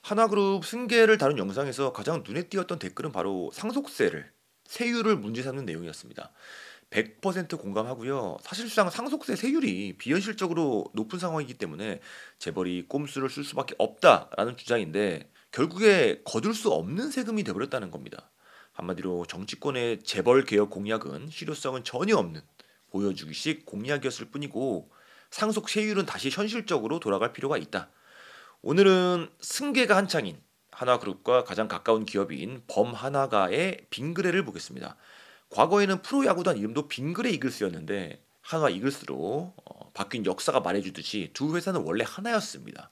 하나그룹 승계를 다룬 영상에서 가장 눈에 띄었던 댓글은 바로 상속세를 세율을 문제 삼는 내용이었습니다. 100% 공감하고요. 사실상 상속세 세율이 비현실적으로 높은 상황이기 때문에 재벌이 꼼수를 쓸 수밖에 없다라는 주장인데 결국에 거둘 수 없는 세금이 되어버렸다는 겁니다. 한마디로 정치권의 재벌 개혁 공약은 실효성은 전혀 없는 보여주기식 공약이었을 뿐이고 상속 세율은 다시 현실적으로 돌아갈 필요가 있다. 오늘은 승계가 한창인 하나그룹과 가장 가까운 기업인 범하나가의 빙그레를 보겠습니다. 과거에는 프로야구단 이름도 빙그레 이글스였는데 한화 이글스로 바뀐 역사가 말해주듯이 두 회사는 원래 하나였습니다.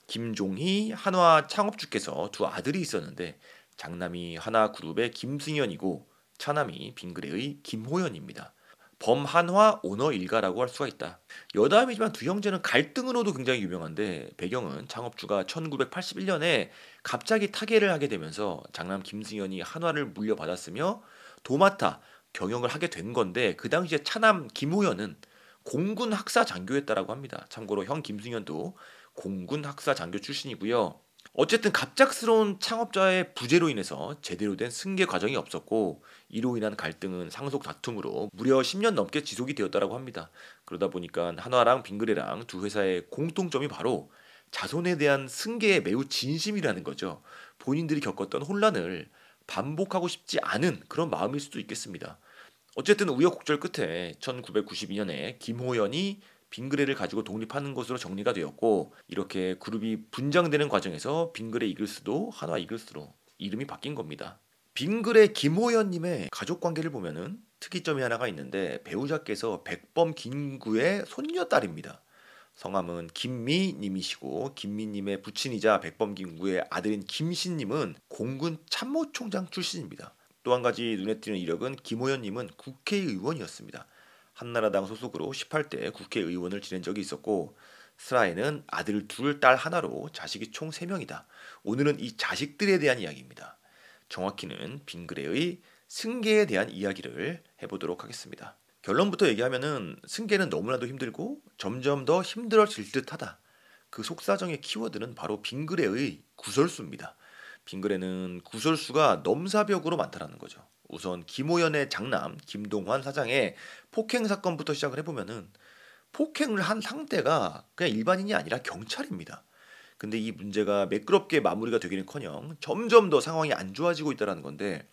김종희 한화 창업주께서 두 아들이 있었는데 장남이 하나그룹의 김승현이고 차남이 빙그레의 김호연입니다. 범한화 오너 일가라고 할 수가 있다. 여담이지만 두 형제는 갈등으로도 굉장히 유명한데 배경은 창업주가 1981년에 갑자기 타계를 하게 되면서 장남 김승현이 한화를 물려받았으며 도맡아 경영을 하게 된 건데 그 당시에 차남 김호연은 공군 학사 장교였다라고 합니다. 참고로 형 김승현도 공군 학사 장교 출신이고요. 어쨌든 갑작스러운 창업자의 부재로 인해서 제대로 된 승계 과정이 없었고 이로 인한 갈등은 상속 다툼으로 무려 10년 넘게 지속이 되었다고 합니다. 그러다 보니까 한화랑 빙그레랑 두 회사의 공통점이 바로 자손에 대한 승계에 매우 진심이라는 거죠. 본인들이 겪었던 혼란을 반복하고 싶지 않은 그런 마음일 수도 있겠습니다. 어쨌든 우여곡절 끝에 1992년에 김호연이 빙그레를 가지고 독립하는 것으로 정리가 되었고 이렇게 그룹이 분장되는 과정에서 빙그레 이글스도 한화 이글스로 이름이 바뀐 겁니다. 빙그레 김호연님의 가족 관계를 보면은 특이점이 하나가 있는데 배우자께서 백범 김구의 손녀딸입니다. 성함은 김미님이시고 김미님의 부친이자 백범 김구의 아들인 김신님은 공군 참모총장 출신입니다. 또 한 가지 눈에 띄는 이력은 김호연님은 국회의원이었습니다. 한나라당 소속으로 18대 국회의원을 지낸 적이 있었고 슬하에는 아들 둘, 딸 하나로 자식이 총 3명이다. 오늘은 이 자식들에 대한 이야기입니다. 정확히는 빙그레의 승계에 대한 이야기를 해보도록 하겠습니다. 결론부터 얘기하면은 승계는 너무나도 힘들고 점점 더 힘들어질 듯하다. 그 속사정의 키워드는 바로 빙그레의 구설수입니다. 빙그레는 구설수가 넘사벽으로 많다라는 거죠. 우선 김호연의 장남 김동환 사장의 폭행 사건부터 시작을 해보면은 폭행을 한 상대가 그냥 일반인이 아니라 경찰입니다. 근데 이 문제가 매끄럽게 마무리가 되기는커녕 점점 더 상황이 안 좋아지고 있다는 건데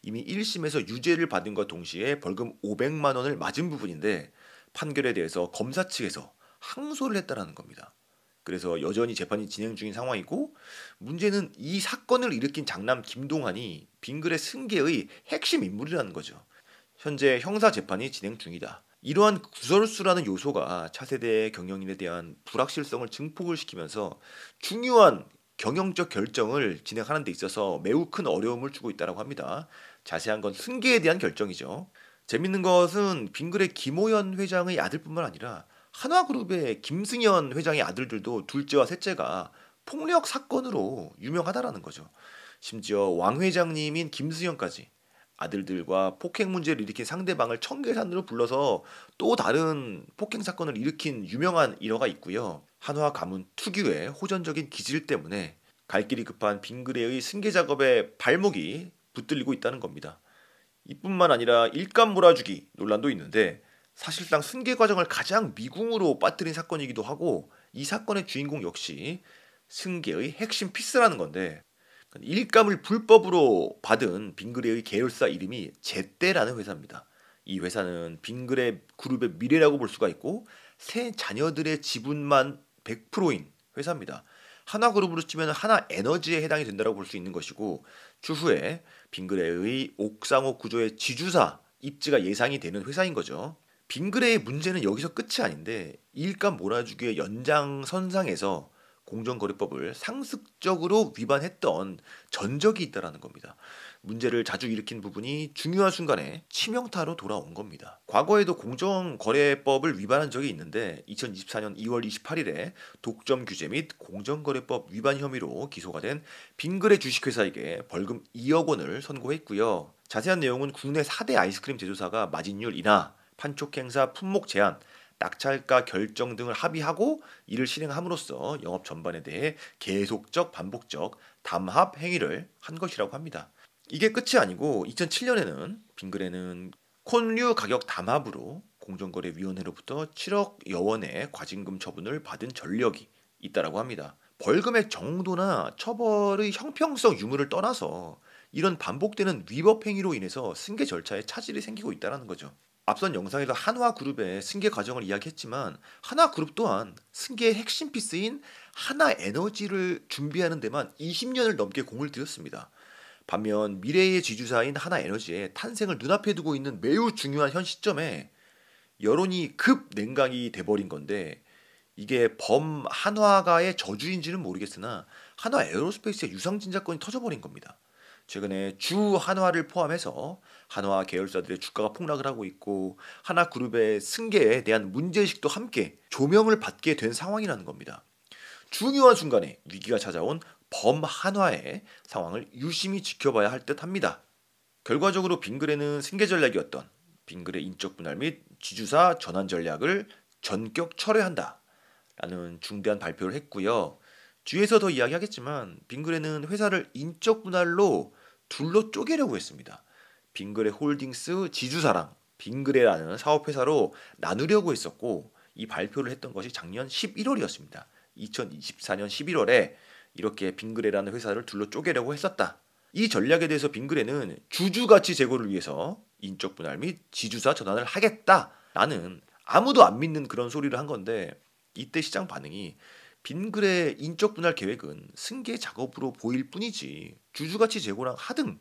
이미 1심에서 유죄를 받은 것 동시에 벌금 500만 원을 맞은 부분인데 판결에 대해서 검사 측에서 항소를 했다라는 겁니다. 그래서 여전히 재판이 진행 중인 상황이고 문제는 이 사건을 일으킨 장남 김동환이 빙그레 승계의 핵심 인물이라는 거죠. 현재 형사 재판이 진행 중이다. 이러한 구설수라는 요소가 차세대 경영인에 대한 불확실성을 증폭을 시키면서 중요한 경영적 결정을 진행하는 데 있어서 매우 큰 어려움을 주고 있다고 합니다. 자세한 건 승계에 대한 결정이죠. 재밌는 것은 빙그레 김호연 회장의 아들뿐만 아니라 한화그룹의 김승현 회장의 아들들도 둘째와 셋째가 폭력 사건으로 유명하다라는 거죠. 심지어 왕 회장님인 김승현까지 아들들과 폭행 문제를 일으킨 상대방을 청계산으로 불러서 또 다른 폭행 사건을 일으킨 유명한 일화가 있고요. 한화 가문 특유의 호전적인 기질 때문에 갈 길이 급한 빙그레의 승계 작업에 발목이 붙들리고 있다는 겁니다. 이뿐만 아니라 일감 몰아주기 논란도 있는데 사실상 승계 과정을 가장 미궁으로 빠뜨린 사건이기도 하고 이 사건의 주인공 역시 승계의 핵심 피스라는 건데 일감을 불법으로 받은 빙그레의 계열사 이름이 제때라는 회사입니다. 이 회사는 빙그레 그룹의 미래라고 볼 수가 있고 세 자녀들의 지분만 100%인 회사입니다. 하나그룹으로 치면 하나에너지에 해당이 된다고 볼 수 있는 것이고 추후에 빙그레의 옥상호 구조의 지주사 입지가 예상이 되는 회사인 거죠. 빙그레의 문제는 여기서 끝이 아닌데 일감 몰아주기의 연장선상에서 공정거래법을 상습적으로 위반했던 전적이 있다라는 겁니다. 문제를 자주 일으킨 부분이 중요한 순간에 치명타로 돌아온 겁니다. 과거에도 공정거래법을 위반한 적이 있는데 2024년 2월 28일에 독점 규제 및 공정거래법 위반 혐의로 기소가 된 빙그레 주식회사에게 벌금 2억 원을 선고했고요. 자세한 내용은 국내 4대 아이스크림 제조사가 마진율 인하, 판촉 행사 품목 제한, 낙찰가 결정 등을 합의하고 이를 실행함으로써 영업 전반에 대해 계속적 반복적 담합 행위를 한 것이라고 합니다. 이게 끝이 아니고 2007년에는 빙그레는 콘류 가격 담합으로 공정거래위원회로부터 7억여 원의 과징금 처분을 받은 전력이 있다라고 합니다. 벌금의 정도나 처벌의 형평성 유무를 떠나서 이런 반복되는 위법 행위로 인해서 승계 절차에 차질이 생기고 있다는 거죠. 앞선 영상에서 한화그룹의 승계 과정을 이야기했지만 한화그룹 또한 승계의 핵심 피스인 하나에너지를 준비하는 데만 20년을 넘게 공을 들였습니다. 반면 미래의 지주사인 하나에너지의 탄생을 눈앞에 두고 있는 매우 중요한 현 시점에 여론이 급 냉각이 돼버린 건데 이게 범 한화가의 저주인지는 모르겠으나 한화 에어로스페이스의 유상증자권이 터져버린 겁니다. 최근에 주 한화를 포함해서 한화 계열사들의 주가가 폭락을 하고 있고 하나그룹의 승계에 대한 문제의식도 함께 조명을 받게 된 상황이라는 겁니다. 중요한 순간에 위기가 찾아온 범 한화의 상황을 유심히 지켜봐야 할 듯합니다. 결과적으로 빙그레는 승계 전략이었던 빙그레 인적 분할 및 지주사 전환 전략을 전격 철회한다 라는 중대한 발표를 했고요. 뒤에서 더 이야기하겠지만 빙그레는 회사를 인적 분할로 둘로 쪼개려고 했습니다. 빙그레 홀딩스 지주사랑 빙그레라는 사업회사로 나누려고 했었고 이 발표를 했던 것이 작년 11월이었습니다. 2024년 11월에 이렇게 빙그레라는 회사를 둘로 쪼개려고 했었다. 이 전략에 대해서 빙그레는 주주가치 제고를 위해서 인적 분할 및 지주사 전환을 하겠다라는 아무도 안 믿는 그런 소리를 한 건데 이때 시장 반응이 빙그레 인적 분할 계획은 승계 작업으로 보일 뿐이지 주주가치 제고랑 하등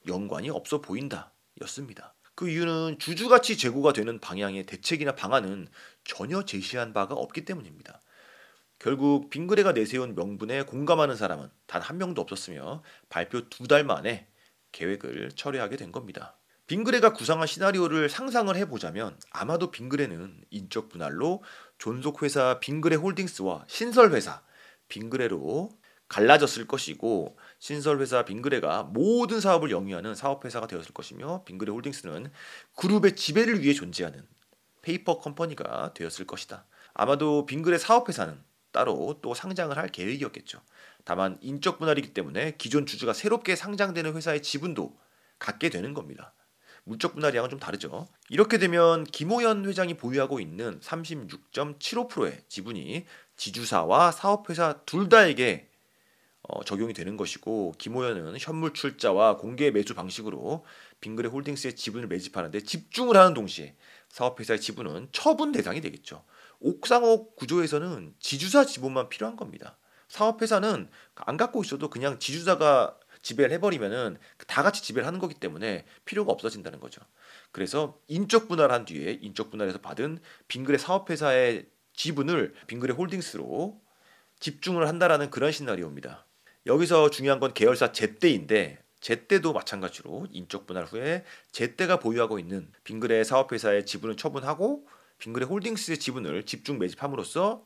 연관이 없어 보인다 였습니다. 그 이유는 주주가치 제고가 되는 방향의 대책이나 방안은 전혀 제시한 바가 없기 때문입니다. 결국 빙그레가 내세운 명분에 공감하는 사람은 단 한 명도 없었으며 발표 2달 만에 계획을 철회하게 된 겁니다. 빙그레가 구상한 시나리오를 상상을 해보자면 아마도 빙그레는 인적 분할로 존속회사 빙그레 홀딩스와 신설회사 빙그레로 갈라졌을 것이고 신설회사 빙그레가 모든 사업을 영위하는 사업회사가 되었을 것이며 빙그레 홀딩스는 그룹의 지배를 위해 존재하는 페이퍼 컴퍼니가 되었을 것이다. 아마도 빙그레 사업회사는 따로 또 상장을 할 계획이었겠죠. 다만 인적 분할이기 때문에 기존 주주가 새롭게 상장되는 회사의 지분도 갖게 되는 겁니다. 물적 분할량은 좀 다르죠. 이렇게 되면 김호연 회장이 보유하고 있는 36.75%의 지분이 지주사와 사업회사 둘 다에게 적용이 되는 것이고 김호연은 현물 출자와 공개 매수 방식으로 빙그레 홀딩스의 지분을 매집하는데 집중을 하는 동시에 사업회사의 지분은 처분 대상이 되겠죠. 옥상옥 구조에서는 지주사 지분만 필요한 겁니다. 사업회사는 안 갖고 있어도 그냥 지주사가 지배를 해버리면은 다 같이 지배를 하는 거기 때문에 필요가 없어진다는 거죠. 그래서 인적 분할한 뒤에 인적 분할에서 받은 빙그레 사업회사의 지분을 빙그레 홀딩스로 집중을 한다라는 그런 시나리오입니다. 여기서 중요한 건 계열사 제때인데 제때도 마찬가지로 인적 분할 후에 제때가 보유하고 있는 빙그레 사업회사의 지분을 처분하고 빙그레 홀딩스의 지분을 집중 매집함으로써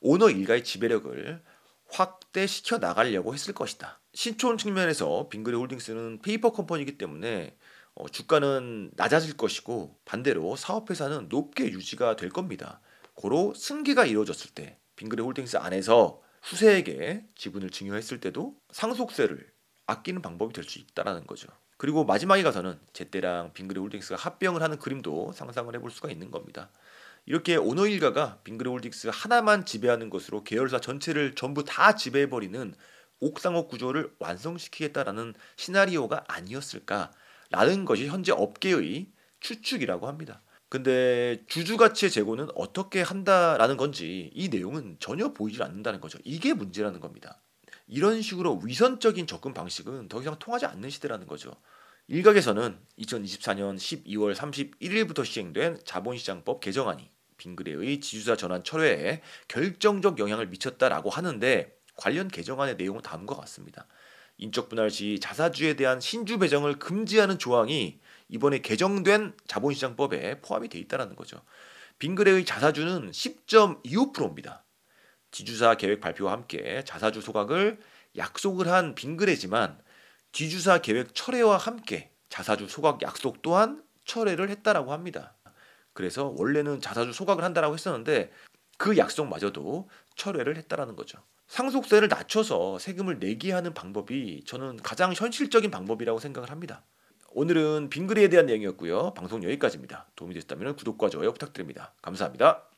오너 일가의 지배력을 확대시켜 나가려고 했을 것이다. 신촌 측면에서 빙그레 홀딩스는 페이퍼 컴퍼니이기 때문에 주가는 낮아질 것이고 반대로 사업회사는 높게 유지가 될 겁니다. 고로 승계가 이루어졌을 때 빙그레 홀딩스 안에서 후세에게 지분을 증여했을 때도 상속세를 아끼는 방법이 될 수 있다는 거죠. 그리고 마지막에 가서는 제때랑 빙그레 홀딩스가 합병을 하는 그림도 상상을 해볼 수가 있는 겁니다. 이렇게 오너 일가가 빙그레 홀딩스 하나만 지배하는 것으로 계열사 전체를 전부 다 지배해버리는 옥상옥 구조를 완성시키겠다라는 시나리오가 아니었을까라는 것이 현재 업계의 추측이라고 합니다. 근데 주주가치의 재고는 어떻게 한다라는 건지 이 내용은 전혀 보이질 않는다는 거죠. 이게 문제라는 겁니다. 이런 식으로 위선적인 접근 방식은 더 이상 통하지 않는 시대라는 거죠. 일각에서는 2024년 12월 31일부터 시행된 자본시장법 개정안이 빙그레의 지주사 전환 철회에 결정적 영향을 미쳤다라고 하는데 관련 개정안의 내용은 다음과 같습니다. 인적 분할 시 자사주에 대한 신주 배정을 금지하는 조항이 이번에 개정된 자본시장법에 포함이 돼 있다는 거죠. 빙그레의 자사주는 10.25%입니다. 지주사 계획 발표와 함께 자사주 소각을 약속을 한 빙그레지만 지주사 계획 철회와 함께 자사주 소각 약속 또한 철회를 했다라고 합니다. 그래서 원래는 자사주 소각을 한다라고 했었는데 그 약속마저도 철회를 했다라는 거죠. 상속세를 낮춰서 세금을 내게 하는 방법이 저는 가장 현실적인 방법이라고 생각을 합니다. 오늘은 빙그레에 대한 내용이었고요. 방송 여기까지입니다. 도움이 됐다면 구독과 좋아요 부탁드립니다. 감사합니다.